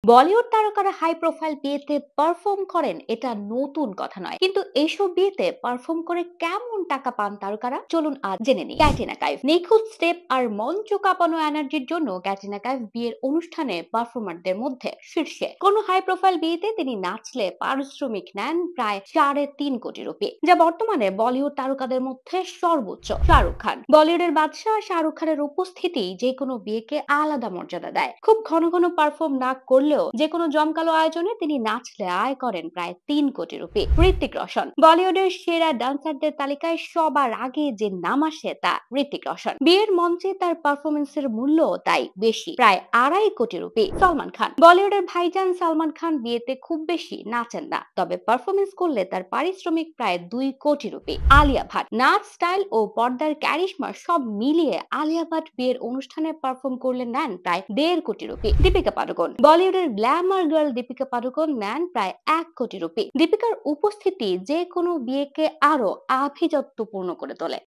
বলিউড তারকারা high profile বিয়েতে perform করেন এটা নতুন কথা নয়, কিন্তু এইসব বিয়েতে পারফর্ম করে কেমন টাকা পান তারকারা চলুন আজ জেনে নিই। ক্যাটরিনা কাইফ নিখুঁত স্টেপ আর মঞ্চ কাঁপানো এনার্জির জন্য ক্যাটরিনা কাইফ বিয়ের অনুষ্ঠানে পারফর্মারদের মধ্যে শীর্ষে। কোন হাই প্রোফাইল বিয়েতে তিনি নাচলে পারিশ্রমিক নেন প্রায় 3.5 কোটি রুপি, যা বর্তমানে বলিউড তারকাদের মধ্যে সর্বোচ্চ। শাহরুখ খান বলিউডের বাদশাহ শাহরুখ খানের উপস্থিতি যে কোনো বিয়েকে আলাদা মর্যাদা দেয়। খুব ঘন ঘন পারফর্ম না করলেও যে কোনো জমকালো আয়োজনে তিনি নাচলে আয় করেন প্রায় 3 কোটি রুপি। ঋত্বিক রোশন বলিউডের সেরা ডান্সারদের তালিকায় সবার আগে যে নাম আসে তা ঋত্বিক রোশন। বিয়ের মঞ্চে তার পারফরমেন্সের মূল্য তাই বেশি, প্রায় 2.5 কোটি রুপি। সালমান খান বলিউডের ভাইজান সালমান খান বিয়েতে খুব বেশি নাচেন না, তবে পারফরমেন্স করলে তার পারিশ্রমিক প্রায় 2 কোটি রুপি। আলিয়া ভাট নাচ স্টাইল ও পর্দার ক্যারিশমা সব মিলিয়ে আলিয়া ভাট বিয়ের অনুষ্ঠানে পারফর্ম করলে নেন প্রায় 1.5 কোটি রুপি। দীপিকা পাডুকোন বলিউডের গ্ল্যামার গার্ল দীপিকা পাডুকোন নেন প্রায় 1 কোটি রুপি। দীপিকার উপস্থিতি যে কোনো বিয়েকে আরো আভিজাত্যপূর্ণ করে তোলে।